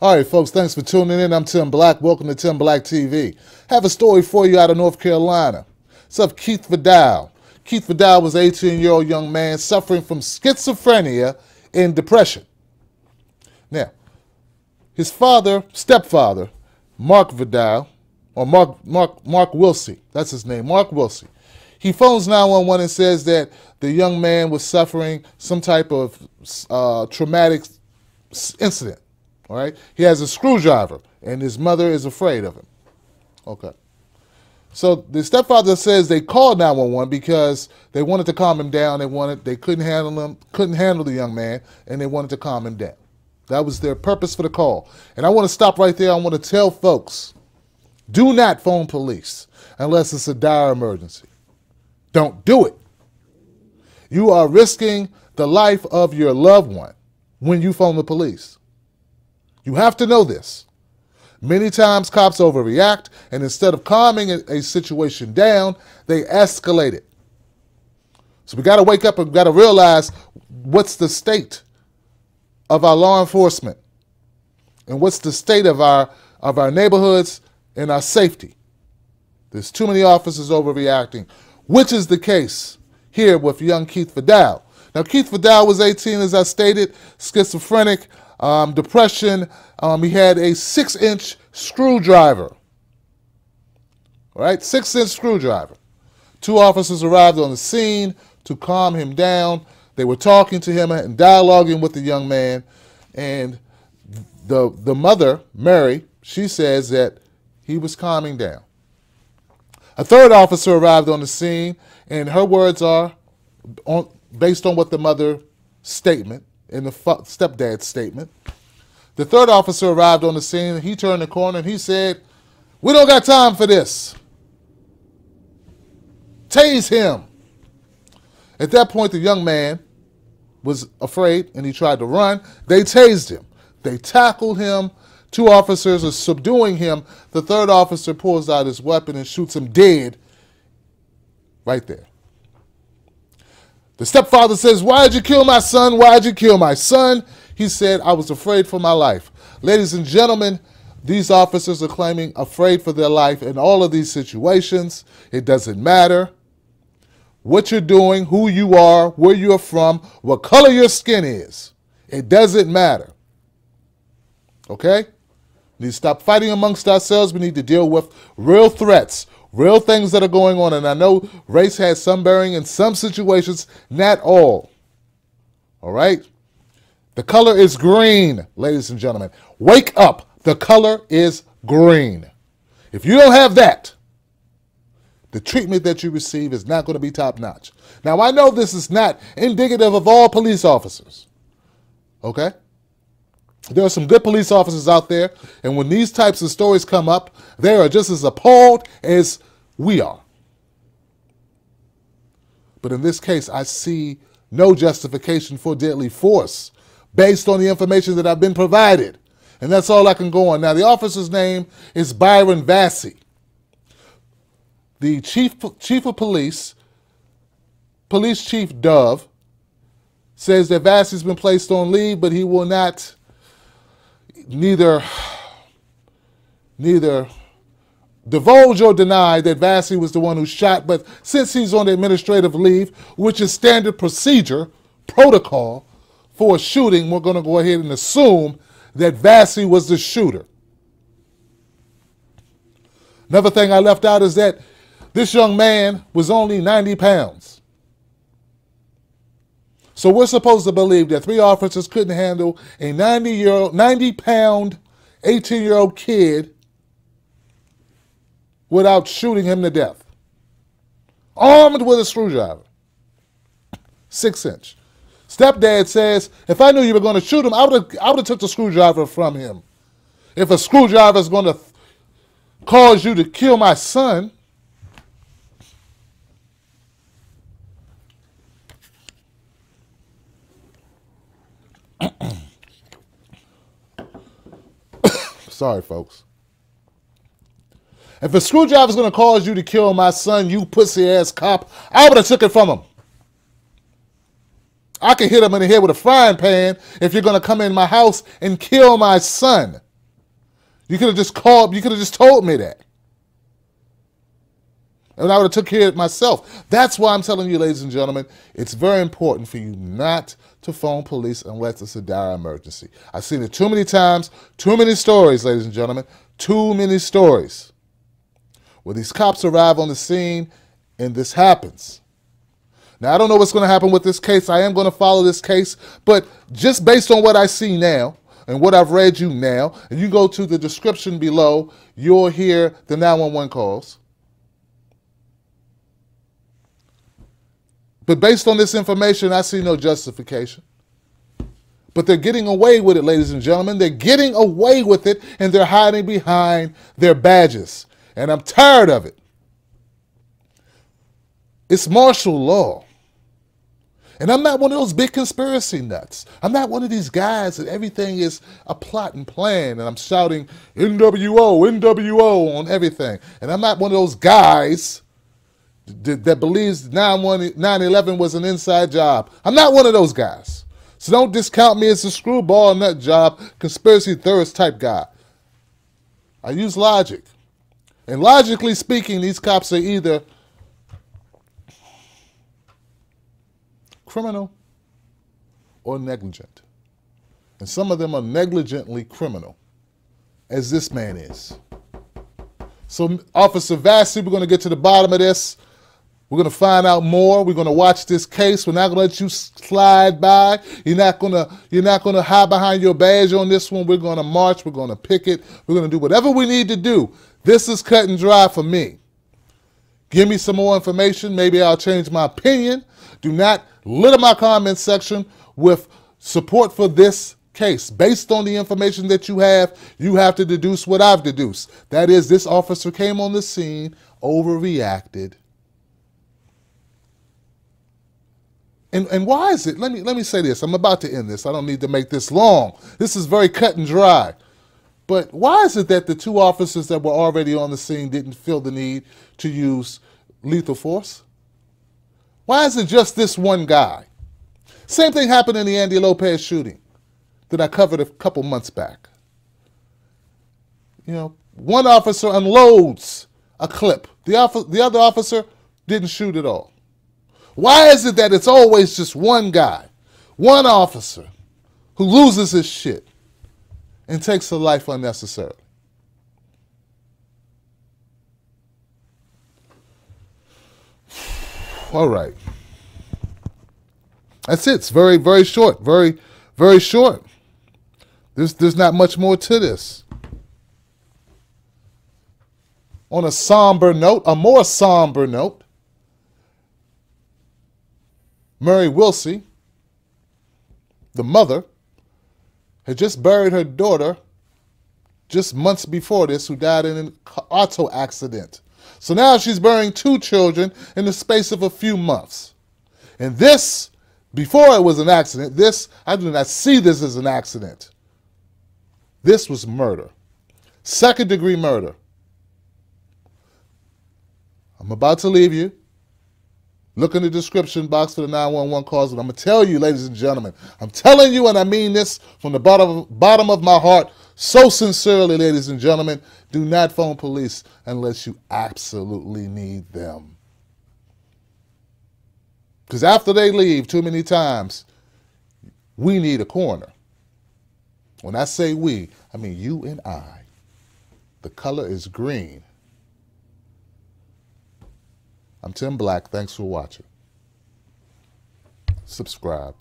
All right, folks, thanks for tuning in. I'm Tim Black. Welcome to Tim Black TV. Have a story for you out of North Carolina. It's of Keith Vidal. Keith Vidal was an 18-year-old young man suffering from schizophrenia and depression. Now, his stepfather, Mark Vidal, or Mark Wilsey, that's his name, Mark Wilsey. He phones 911 and says that the young man was suffering some type of traumatic incident. All right, he has a screwdriver, and his mother is afraid of him. Okay. So the stepfather says they called 911 because they wanted to calm him down. They couldn't handle the young man, and they wanted to calm him down. That was their purpose for the call. And I want to stop right there. I want to tell folks, do not phone police unless it's a dire emergency. Don't do it. You are risking the life of your loved one when you phone the police. You have to know this. Many times cops overreact, and instead of calming a situation down, they escalate it. So we got to wake up and got to realize what's the state of our law enforcement and what's the state of our neighborhoods and our safety. There's too many officers overreacting, which is the case here with young Keith Vidal. Now, Keith Vidal was 18, as I stated, schizophrenic, depression. He had a 6-inch screwdriver. All right, 6-inch screwdriver. 2 officers arrived on the scene to calm him down. They were talking to him and dialoguing with the young man. And the mother, Mary, she says that he was calming down. A 3rd officer arrived on the scene, and her words are, based on what the mother's statement, in the stepdad's statement. The 3rd officer arrived on the scene, and he turned the corner and he said, "We don't got time for this. Tase him." At that point, the young man was afraid and he tried to run. They tased him. They tackled him. 2 officers are subduing him. The 3rd officer pulls out his weapon and shoots him dead right there. The stepfather says, "Why'd you kill my son? Why'd you kill my son?" He said, "I was afraid for my life." Ladies and gentlemen, these officers are claiming afraid for their life in all of these situations. It doesn't matter what you're doing, who you are, where you're from, what color your skin is. It doesn't matter. Okay? We need to stop fighting amongst ourselves. We need to deal with real threats, real things that are going on. And I know race has some bearing in some situations, not all. All right? The color is green, ladies and gentlemen. Wake up. The color is green. If you don't have that, the treatment that you receive is not going to be top-notch. Now, I know this is not indicative of all police officers. Okay? There are some good police officers out there, and when these types of stories come up, they are just as appalled as we are. But in this case, I see no justification for deadly force based on the information that I've been provided. And that's all I can go on. Now, the officer's name is Byron Vassey. The chief of police, Police Chief Dove, says that Vassey's been placed on leave, but he will not neither divulge or deny that Vassey was the one who shot, but since he's on administrative leave, which is standard procedure, protocol for a shooting, we're going to go ahead and assume that Vassey was the shooter. Another thing I left out is that this young man was only 90 pounds. So we're supposed to believe that 3 officers couldn't handle a 90-pound, 18-year-old kid without shooting him to death. Armed with a screwdriver. 6-inch. Stepdad says, if I knew you were going to shoot him, I would have took the screwdriver from him. If a screwdriver is going to cause you to kill my son, sorry, folks. If a screwdriver is going to cause you to kill my son, you pussy-ass cop, I would have took it from him. I could hit him in the head with a frying pan if you're going to come in my house and kill my son. You could have just called, you could have just told me that. And I would have took care of it myself. That's why I'm telling you, ladies and gentlemen, it's very important for you not to phone police unless it's a dire emergency. I've seen it too many times, too many stories, ladies and gentlemen, too many stories where these cops arrive on the scene and this happens. Now, I don't know what's going to happen with this case. I am going to follow this case, but just based on what I see now and what I've read you now, and you go to the description below, you'll hear the 911 calls. But based on this information, I see no justification. But they're getting away with it, ladies and gentlemen. They're getting away with it, and they're hiding behind their badges. And I'm tired of it. It's martial law. And I'm not one of those big conspiracy nuts. I'm not one of these guys that everything is a plot and plan, and I'm shouting NWO, NWO on everything. And I'm not one of those guys that believes 9/11 was an inside job. I'm not one of those guys. So don't discount me as a screwball nut job, conspiracy theorist type guy. I use logic. And logically speaking, these cops are either criminal or negligent. And some of them are negligently criminal, as this man is. So, Officer Vassy, we're going to get to the bottom of this. We're going to find out more. We're going to watch this case. We're not going to let you slide by. You're not going to hide behind your badge on this one. We're going to march. We're going to picket. We're going to do whatever we need to do. This is cut and dry for me. Give me some more information. Maybe I'll change my opinion. Do not litter my comment section with support for this case. Based on the information that you have to deduce what I've deduced. That is, this officer came on the scene, overreacted. And why is it? Let me say this. I'm about to end this. I don't need to make this long. This is very cut and dry. But why is it that the two officers that were already on the scene didn't feel the need to use lethal force? Why is it just this one guy? Same thing happened in the Andy Lopez shooting that I covered a couple months back. You know, one officer unloads a clip. The other officer didn't shoot at all. Why is it that it's always just one guy, one officer, who loses his shit and takes a life unnecessarily? All right. That's it. It's very, very short. Very, very short. There's not much more to this. On a somber note, a more somber note, Mary Wilsey, the mother, had just buried her daughter just months before this, who died in an auto accident. So now she's burying two children in the space of a few months. And this, before it was an accident, this, I do not see this as an accident. This was murder. Second-degree murder. I'm about to leave you. Look in the description box for the 911 calls, and I'm going to tell you, ladies and gentlemen, I'm telling you, and I mean this from the bottom of my heart, so sincerely, ladies and gentlemen, do not phone police unless you absolutely need them. Because after they leave too many times, we need a coroner. When I say we, I mean you and I. The color is green. I'm Tim Black. Thanks for watching. Subscribe.